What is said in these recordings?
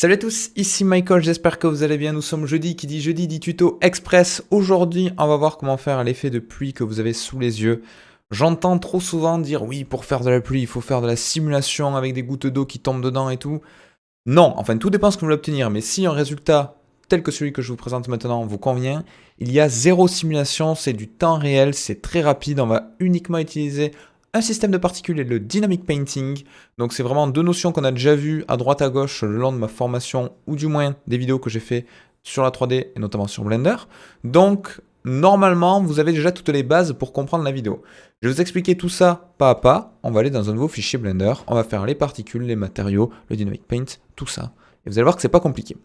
Salut à tous, ici Michael, j'espère que vous allez bien. Nous sommes jeudi, qui dit jeudi dit tuto express. Aujourd'hui, on va voir comment faire l'effet de pluie que vous avez sous les yeux. J'entends trop souvent dire oui, pour faire de la pluie, il faut faire de la simulation avec des gouttes d'eau qui tombent dedans et tout. Non, enfin tout dépend ce que vous voulez obtenir, mais si un résultat tel que celui que je vous présente maintenant vous convient, il y a zéro simulation, c'est du temps réel, c'est très rapide, on va uniquement utiliser un système de particules et le dynamic painting. Donc c'est vraiment deux notions qu'on a déjà vues à droite à gauche le long de ma formation, ou du moins des vidéos que j'ai fait sur la 3D et notamment sur Blender. Donc normalement, vous avez déjà toutes les bases pour comprendre la vidéo. Je vais vous expliquer tout ça pas à pas. On va aller dans un nouveau fichier Blender. On va faire les particules, les matériaux, le dynamic paint, tout ça. Et vous allez voir que c'est pas compliqué.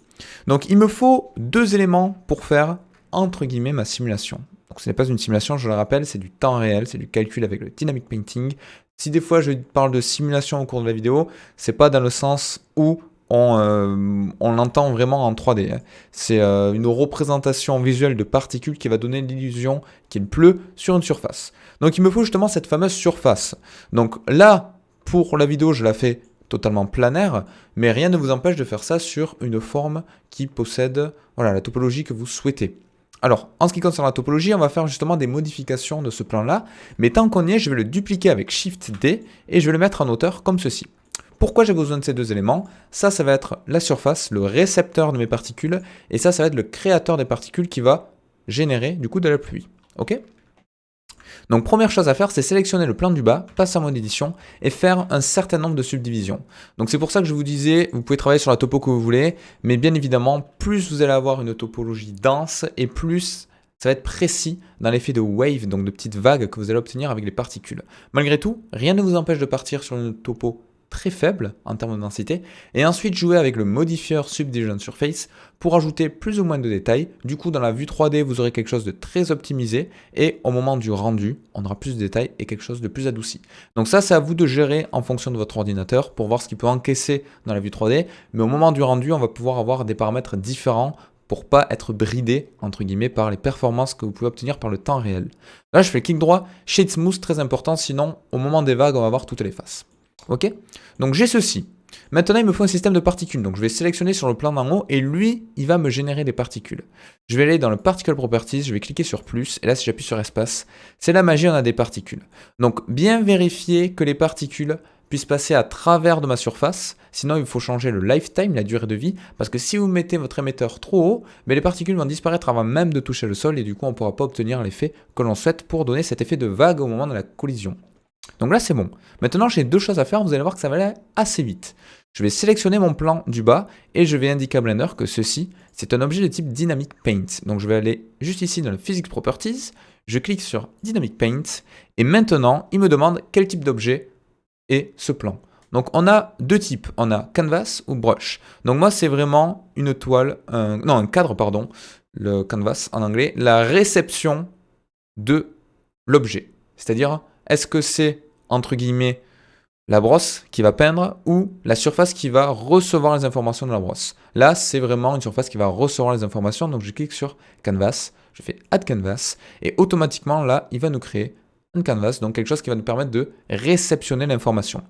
Donc il me faut deux éléments pour faire, entre guillemets, ma simulation. Donc ce n'est pas une simulation, je le rappelle, c'est du temps réel, c'est du calcul avec le dynamic painting. Si des fois je parle de simulation au cours de la vidéo, c'est pas dans le sens où on l'entend vraiment en 3D. Hein. C'est une représentation visuelle de particules qui va donner l'illusion qu'il pleut sur une surface. Donc il me faut justement cette fameuse surface. Donc là, pour la vidéo, je la fais totalement planaire, mais rien ne vous empêche de faire ça sur une forme qui possède la topologie que vous souhaitez. Alors, en ce qui concerne la topologie, on va faire justement des modifications de ce plan-là, mais tant qu'on y est, je vais le dupliquer avec Shift-D et je vais le mettre en hauteur comme ceci. Pourquoi j'ai besoin de ces deux éléments? Ça va être la surface, le récepteur de mes particules, et ça va être le créateur des particules qui va générer du coup de la pluie. Ok? Donc première chose à faire, c'est sélectionner le plan du bas, passer en mode édition et faire un certain nombre de subdivisions. Donc c'est pour ça que je vous disais, vous pouvez travailler sur la topo que vous voulez, mais bien évidemment, plus vous allez avoir une topologie dense et plus ça va être précis dans l'effet de wave, donc de petites vagues que vous allez obtenir avec les particules. Malgré tout, rien ne vous empêche de partir sur une topo très faible en termes de densité, et ensuite jouer avec le modifier Subdivision Surface pour ajouter plus ou moins de détails. Du coup, dans la vue 3D, vous aurez quelque chose de très optimisé, et au moment du rendu, on aura plus de détails et quelque chose de plus adouci. Donc ça, c'est à vous de gérer en fonction de votre ordinateur pour voir ce qu'il peut encaisser dans la vue 3D, mais au moment du rendu, on va pouvoir avoir des paramètres différents pour pas être bridé, entre guillemets, par les performances que vous pouvez obtenir par le temps réel. Là, je fais clic droit, Shade Smooth, très important, sinon, au moment des vagues, on va avoir toutes les faces. Ok? Donc j'ai ceci. Maintenant, il me faut un système de particules. Donc je vais sélectionner sur le plan d'en haut et lui, il va me générer des particules. Je vais aller dans le Particle Properties, je vais cliquer sur plus et là, si j'appuie sur espace, c'est la magie, on a des particules. Donc bien vérifier que les particules puissent passer à travers de ma surface. Sinon, il faut changer le lifetime, la durée de vie, parce que si vous mettez votre émetteur trop haut, mais les particules vont disparaître avant même de toucher le sol et du coup, on ne pourra pas obtenir l'effet que l'on souhaite pour donner cet effet de vague au moment de la collision. Donc là, c'est bon. Maintenant, j'ai deux choses à faire. Vous allez voir que ça va aller assez vite. Je vais sélectionner mon plan du bas et je vais indiquer à Blender que ceci, c'est un objet de type Dynamic Paint. Donc je vais aller juste ici dans le Physics Properties. Je clique sur Dynamic Paint et maintenant, il me demande quel type d'objet est ce plan. Donc on a deux types. On a Canvas ou Brush. Donc moi, c'est vraiment une toile, un cadre, pardon, le Canvas en anglais, la réception de l'objet. C'est-à-dire, est-ce que c'est, entre guillemets, la brosse qui va peindre ou la surface qui va recevoir les informations de la brosse? Là, c'est vraiment une surface qui va recevoir les informations. Donc, je clique sur Canvas, je fais Add Canvas et automatiquement, là, il va nous créer un canvas, donc quelque chose qui va nous permettre de réceptionner l'information.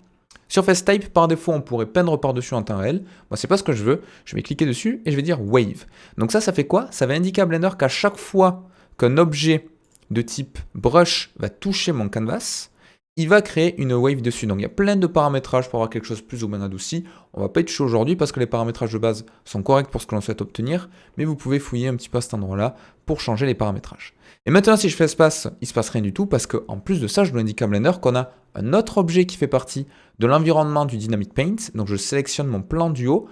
Surface Type, par défaut, on pourrait peindre par-dessus en temps réel. Moi, c'est pas ce que je veux. Je vais cliquer dessus et je vais dire Wave. Donc ça fait quoi? Ça va indiquer à Blender qu'à chaque fois qu'un objet de type brush va toucher mon canvas, il va créer une wave dessus. Donc il y a plein de paramétrages pour avoir quelque chose plus ou moins adouci. On va pas y toucher aujourd'hui parce que les paramétrages de base sont corrects pour ce que l'on souhaite obtenir, mais vous pouvez fouiller un petit peu à cet endroit-là pour changer les paramétrages. Et maintenant, si je fais espace, il ne se passe rien du tout parce qu'en plus de ça, je dois indiquer à Blender qu'on a un autre objet qui fait partie de l'environnement du Dynamic Paint. Donc je sélectionne mon plan du haut.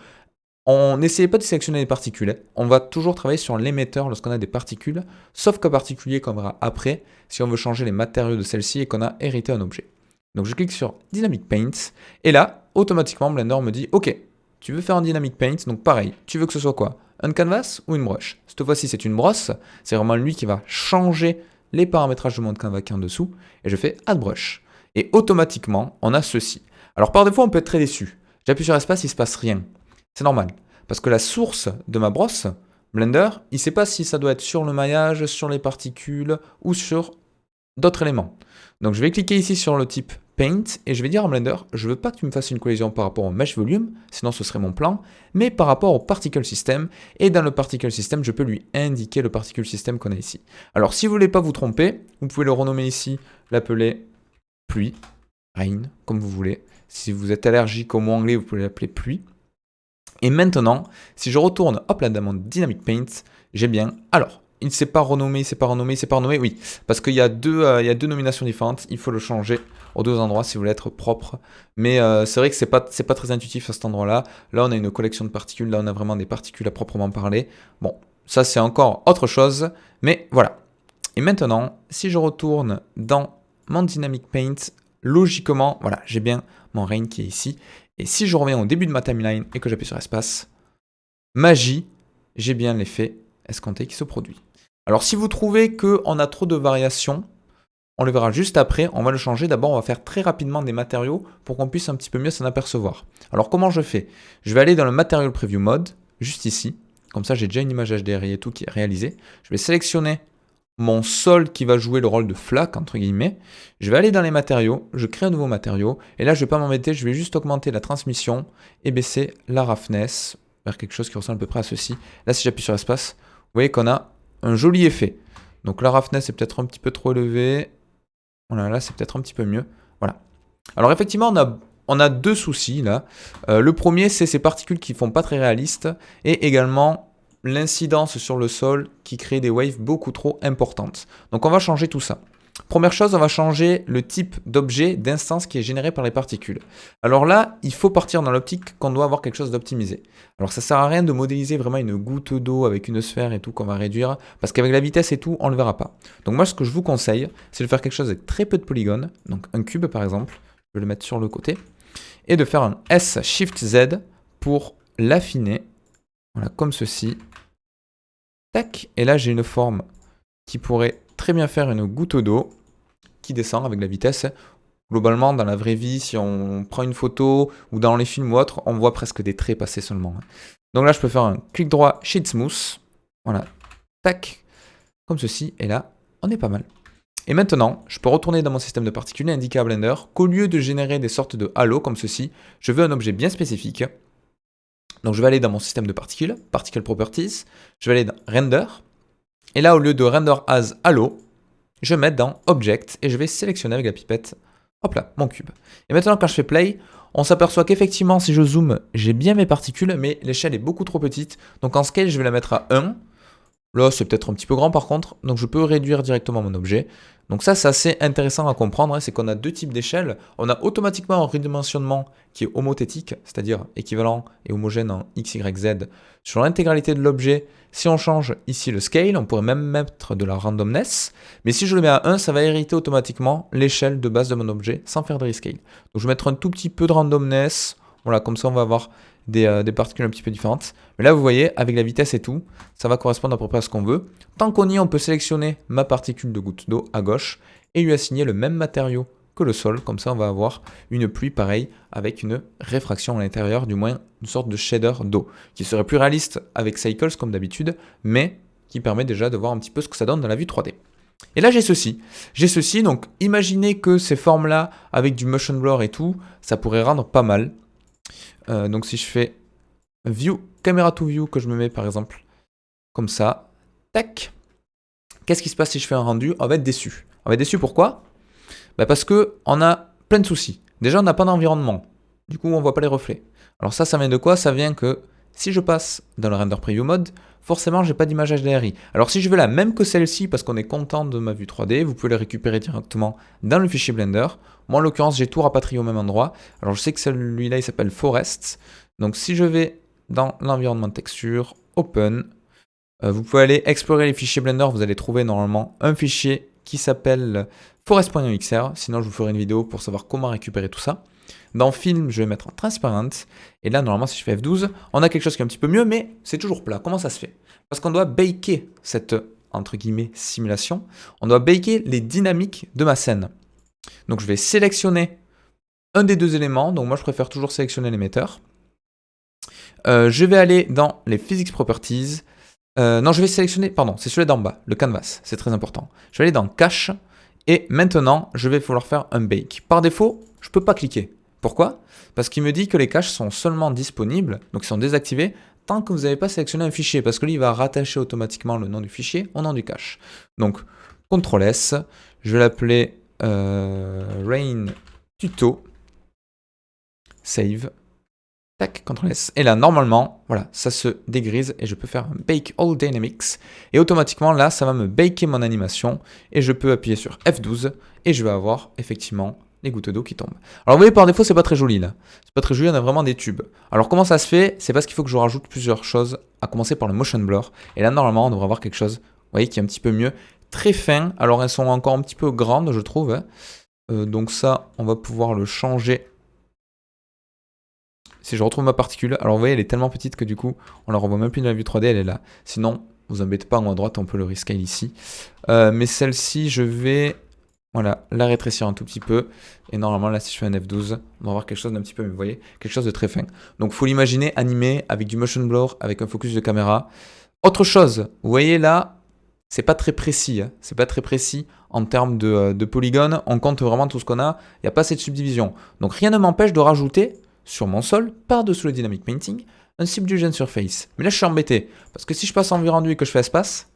On n'essayait pas de sélectionner les particules. On va toujours travailler sur l'émetteur lorsqu'on a des particules, sauf qu'en particulier qu'on verra après, si on veut changer les matériaux de celle-ci et qu'on a hérité un objet. Donc je clique sur Dynamic Paint, et là, automatiquement, Blender me dit « Ok, tu veux faire un Dynamic Paint, donc pareil, tu veux que ce soit quoi? Un canvas ou une brush ?» Cette fois-ci, c'est une brosse, c'est vraiment lui qui va changer les paramétrages de mon canvas qui est en dessous, et je fais Add Brush. Et automatiquement, on a ceci. Alors par défaut, on peut être très déçu. J'appuie sur espace, il ne se passe rien. C'est normal, parce que la source de ma brosse, Blender, il ne sait pas si ça doit être sur le maillage, sur les particules ou sur d'autres éléments. Donc je vais cliquer ici sur le type Paint et je vais dire à Blender, je veux pas que tu me fasses une collision par rapport au Mesh Volume, sinon ce serait mon plan, mais par rapport au Particle System. Et dans le Particle System, je peux lui indiquer le Particle System qu'on a ici. Alors si vous voulez pas vous tromper, vous pouvez le renommer ici, l'appeler pluie, rain, comme vous voulez. Si vous êtes allergique au mot anglais, vous pouvez l'appeler pluie. Et maintenant, si je retourne, hop là, dans mon Dynamic Paint, j'ai bien, alors, il ne s'est pas renommé, oui, parce qu'il y a deux nominations différentes, il faut le changer aux deux endroits si vous voulez être propre. Mais c'est vrai que c'est pas très intuitif à cet endroit-là. Là, on a une collection de particules, là, on a vraiment des particules à proprement parler. Bon, ça, c'est encore autre chose, mais voilà. Et maintenant, si je retourne dans mon Dynamic Paint, logiquement, voilà, j'ai bien mon rain qui est ici. Et si je reviens au début de ma timeline et que j'appuie sur espace, magie, j'ai bien l'effet escompté qui se produit. Alors si vous trouvez qu'on a trop de variations, on le verra juste après, on va le changer. D'abord, on va faire très rapidement des matériaux pour qu'on puisse un petit peu mieux s'en apercevoir. Alors comment je fais? Je vais aller dans le Material Preview Mode, juste ici. Comme ça, j'ai déjà une image HDRI et tout qui est réalisée. Je vais sélectionner mon sol qui va jouer le rôle de flaque, entre guillemets. Je vais aller dans les matériaux, je crée un nouveau matériau, et là je vais pas m'embêter, je vais juste augmenter la transmission et baisser la roughness vers quelque chose qui ressemble à peu près à ceci. Là si j'appuie sur espace, vous voyez qu'on a un joli effet. Donc la roughness est peut-être un petit peu trop élevée. Voilà, là c'est peut-être un petit peu mieux. Voilà. Alors effectivement on a deux soucis là. Le premier c'est ces particules qui font pas très réalistes, et également l'incidence sur le sol qui crée des waves beaucoup trop importantes. Donc on va changer tout ça. Première chose, on va changer le type d'objet, d'instance qui est généré par les particules. Alors là, il faut partir dans l'optique qu'on doit avoir quelque chose d'optimisé. Alors ça sert à rien de modéliser vraiment une goutte d'eau avec une sphère et tout qu'on va réduire, parce qu'avec la vitesse et tout, on ne le verra pas. Donc moi, ce que je vous conseille, c'est de faire quelque chose avec très peu de polygones, donc un cube par exemple, je vais le mettre sur le côté, et de faire un S-Shift-Z pour l'affiner, voilà, comme ceci. Tac, et là j'ai une forme qui pourrait très bien faire une goutte d'eau qui descend avec la vitesse. Globalement, dans la vraie vie, si on prend une photo ou dans les films ou autre, on voit presque des traits passer seulement. Donc là, je peux faire un clic droit Sheet Smooth. Voilà, tac, comme ceci, et là, on est pas mal. Et maintenant, je peux retourner dans mon système de particules et indiquer à Blender qu'au lieu de générer des sortes de halos comme ceci, je veux un objet bien spécifique. Donc je vais aller dans mon système de particules, Particle Properties, je vais aller dans Render, et là au lieu de Render as Halo, je vais mettre dans Object, et je vais sélectionner avec la pipette, hop là, mon cube. Et maintenant quand je fais Play, on s'aperçoit qu'effectivement si je zoome, j'ai bien mes particules, mais l'échelle est beaucoup trop petite, donc en Scale je vais la mettre à 1, là c'est peut-être un petit peu grand par contre, donc je peux réduire directement mon objet. Donc ça c'est assez intéressant à comprendre, hein, c'est qu'on a deux types d'échelles. On a automatiquement un redimensionnement qui est homothétique, c'est-à-dire équivalent et homogène en x, y, z sur l'intégralité de l'objet. Si on change ici le scale, on pourrait même mettre de la randomness, mais si je le mets à 1, ça va hériter automatiquement l'échelle de base de mon objet sans faire de rescale. Donc je vais mettre un tout petit peu de randomness, voilà, comme ça on va avoir des particules un petit peu différentes. Mais là, vous voyez, avec la vitesse et tout, ça va correspondre à peu près à ce qu'on veut. Tant qu'on y est, on peut sélectionner ma particule de goutte d'eau à gauche et lui assigner le même matériau que le sol. Comme ça, on va avoir une pluie pareille avec une réfraction à l'intérieur, du moins une sorte de shader d'eau, qui serait plus réaliste avec Cycles comme d'habitude, mais qui permet déjà de voir un petit peu ce que ça donne dans la vue 3D. Et là, j'ai ceci. Donc imaginez que ces formes-là, avec du motion blur et tout, ça pourrait rendre pas mal. Donc si je fais View, Camera to View, que je me mets par exemple comme ça, tac, qu'est-ce qui se passe si je fais un rendu? On va être déçu. On va être déçu pourquoi? Parce qu'on a plein de soucis. Déjà, on n'a pas d'environnement. Du coup, on ne voit pas les reflets. Alors ça vient de quoi? Ça vient que si je passe dans le Render Preview Mode, forcément, j'ai pas d'image HDRI. Alors si je veux la même que celle-ci, parce qu'on est content de ma vue 3D, vous pouvez la récupérer directement dans le fichier Blender. Moi, en l'occurrence, j'ai tout rapatrié au même endroit. Alors je sais que celui-là, il s'appelle Forest. Donc si je vais dans l'environnement de texture, Open, vous pouvez aller explorer les fichiers Blender. Vous allez trouver normalement un fichier qui s'appelle forest.xr. Sinon, je vous ferai une vidéo pour savoir comment récupérer tout ça. Dans Film, je vais mettre en Transparent. Et là, normalement, si je fais F12, on a quelque chose qui est un petit peu mieux, mais c'est toujours plat. Comment ça se fait? Parce qu'on doit baker cette, entre guillemets, simulation. On doit baker les dynamiques de ma scène. Donc, je vais sélectionner un des deux éléments. Donc, moi, je préfère toujours sélectionner l'émetteur. Je vais aller dans les Physics Properties. Non, je vais sélectionner, pardon, c'est celui d'en bas, le canvas. C'est très important. Je vais aller dans Cache. Et maintenant, je vais vouloir faire un bake. Par défaut, je ne peux pas cliquer. Pourquoi? Parce qu'il me dit que les caches sont seulement disponibles, donc ils sont désactivés, tant que vous n'avez pas sélectionné un fichier, parce que lui, il va rattacher automatiquement le nom du fichier au nom du cache. Donc, CTRL S, je vais l'appeler Rain Tuto, Save, tac, CTRL S. Et là, normalement, voilà, ça se dégrise et je peux faire un Bake All Dynamics. Et automatiquement, là, ça va me baker mon animation et je peux appuyer sur F12 et je vais avoir effectivement les gouttes d'eau qui tombent. Alors vous voyez, par défaut, c'est pas très joli là. C'est pas très joli, on a vraiment des tubes. Alors comment ça se fait? C'est parce qu'il faut que je rajoute plusieurs choses, à commencer par le motion blur. Et là, normalement, on devrait avoir quelque chose, vous voyez, qui est un petit peu mieux. Très fin. Alors elles sont encore un petit peu grandes, je trouve. Hein. Donc ça, on va pouvoir le changer. Si je retrouve ma particule, alors vous voyez, elle est tellement petite que du coup, on la revoit même plus dans la vue 3D, elle est là. Sinon, vous embêtez pas en haut à droite, on peut le rescale ici. Mais celle-ci, je vais... Voilà, la rétrécir un tout petit peu. Et normalement, là, si je fais un F12, on va avoir quelque chose d'un petit peu, mais vous voyez, quelque chose de très fin. Donc, il faut l'imaginer animé avec du motion blur, avec un focus de caméra. Autre chose, vous voyez là, c'est pas très précis. Hein. C'est pas très précis en termes de polygones. On compte vraiment tout ce qu'on a. Il n'y a pas cette subdivision. Donc, rien ne m'empêche de rajouter sur mon sol, par-dessous le Dynamic Painting, un Subdivision Surface. Mais là, je suis embêté. Parce que si je passe en vue rendue et que je fais espace,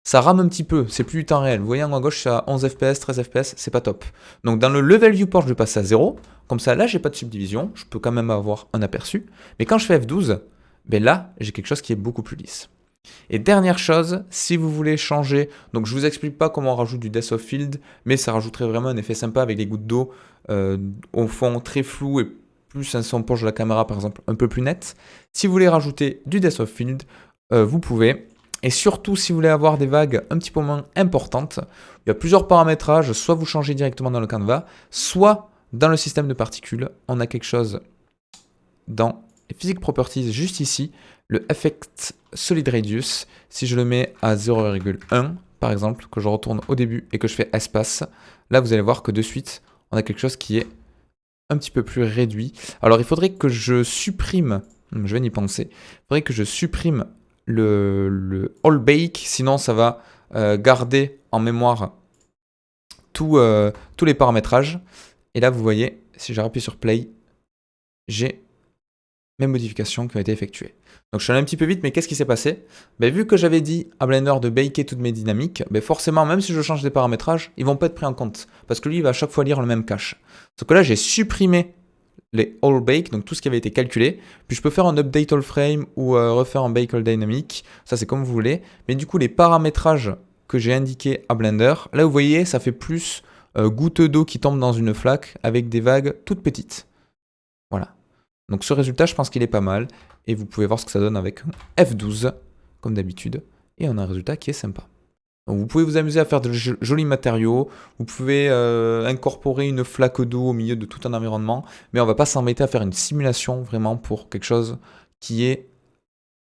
ça rame un petit peu, c'est plus du temps réel. Vous voyez en haut à gauche, je suis à 11 fps, 13 fps, c'est pas top. Donc dans le level viewport, je vais passer à 0. Comme ça, là, j'ai pas de subdivision, je peux quand même avoir un aperçu. Mais quand je fais F12, ben là, j'ai quelque chose qui est beaucoup plus lisse. Et dernière chose, si vous voulez changer, donc je vous explique pas comment on rajoute du depth of field, mais ça rajouterait vraiment un effet sympa avec les gouttes d'eau au fond très flou et plus un son proche de la caméra par exemple un peu plus net. Si vous voulez rajouter du depth of field, vous pouvez. Et surtout, si vous voulez avoir des vagues un petit peu moins importantes, il y a plusieurs paramétrages. Soit vous changez directement dans le Canva, soit dans le système de particules, on a quelque chose dans les Physics Properties juste ici, le Effect Solid Radius. Si je le mets à 0,1, par exemple, que je retourne au début et que je fais espace, là vous allez voir que de suite, on a quelque chose qui est un petit peu plus réduit. Alors il faudrait que je supprime, je vais y penser, il faudrait que je supprime le All Bake, sinon ça va garder en mémoire tous les paramétrages. Et là, vous voyez, si je rappuie sur Play, j'ai mes modifications qui ont été effectuées. Donc je suis allé un petit peu vite, mais qu'est-ce qui s'est passé? Vu que j'avais dit à Blender de baker toutes mes dynamiques, forcément, même si je change des paramétrages, ils vont pas être pris en compte. Parce que lui, il va à chaque fois lire le même cache. Sauf que là, j'ai supprimé les all bake, donc tout ce qui avait été calculé. Puis je peux faire un update all frame ou refaire un bake all dynamic. Ça, c'est comme vous voulez. Mais du coup, les paramétrages que j'ai indiqués à Blender, là, vous voyez, ça fait plus gouttes d'eau qui tombent dans une flaque avec des vagues toutes petites. Voilà. Donc ce résultat, je pense qu'il est pas mal. Et vous pouvez voir ce que ça donne avec F12, comme d'habitude. Et on a un résultat qui est sympa. Donc vous pouvez vous amuser à faire de jolis matériaux, vous pouvez incorporer une flaque d'eau au milieu de tout un environnement, mais on ne va pas s'embêter à faire une simulation vraiment pour quelque chose qui est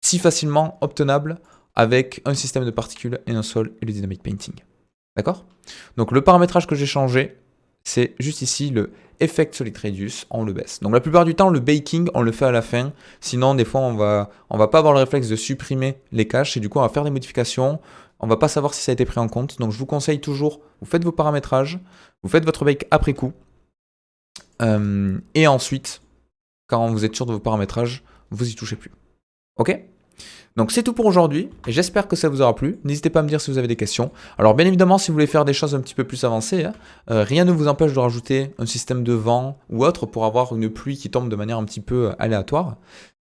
si facilement obtenable avec un système de particules et un sol et le Dynamic Painting. D'accord? Donc le paramétrage que j'ai changé, c'est juste ici le Effect Solid Radius, on le baisse. Donc la plupart du temps, le baking, on le fait à la fin. Sinon, des fois, on va pas avoir le réflexe de supprimer les caches et du coup, on va faire des modifications. On va pas savoir si ça a été pris en compte. Donc je vous conseille toujours, vous faites vos paramétrages, vous faites votre bake après coup. Et ensuite, quand vous êtes sûr de vos paramétrages, vous y touchez plus. Ok? Donc c'est tout pour aujourd'hui, et j'espère que ça vous aura plu. N'hésitez pas à me dire si vous avez des questions. Alors bien évidemment, si vous voulez faire des choses un petit peu plus avancées, rien ne vous empêche de rajouter un système de vent ou autre pour avoir une pluie qui tombe de manière un petit peu aléatoire.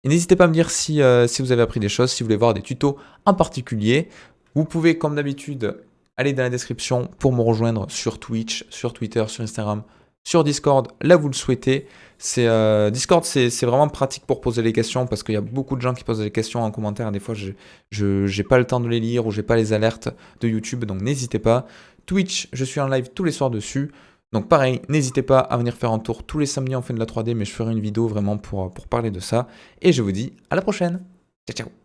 Et n'hésitez pas à me dire si vous avez appris des choses, si vous voulez voir des tutos en particulier. Vous pouvez, comme d'habitude, aller dans la description pour me rejoindre sur Twitch, sur Twitter, sur Instagram, sur Discord, là vous le souhaitez. Discord, c'est vraiment pratique pour poser les questions parce qu'il y a beaucoup de gens qui posent des questions en commentaire. Et des fois, je n'ai pas le temps de les lire ou j'ai pas les alertes de YouTube, donc n'hésitez pas. Twitch, je suis en live tous les soirs dessus. Donc pareil, n'hésitez pas à venir faire un tour tous les samedis en fin de la 3D, mais je ferai une vidéo vraiment pour parler de ça. Et je vous dis à la prochaine. Ciao, ciao.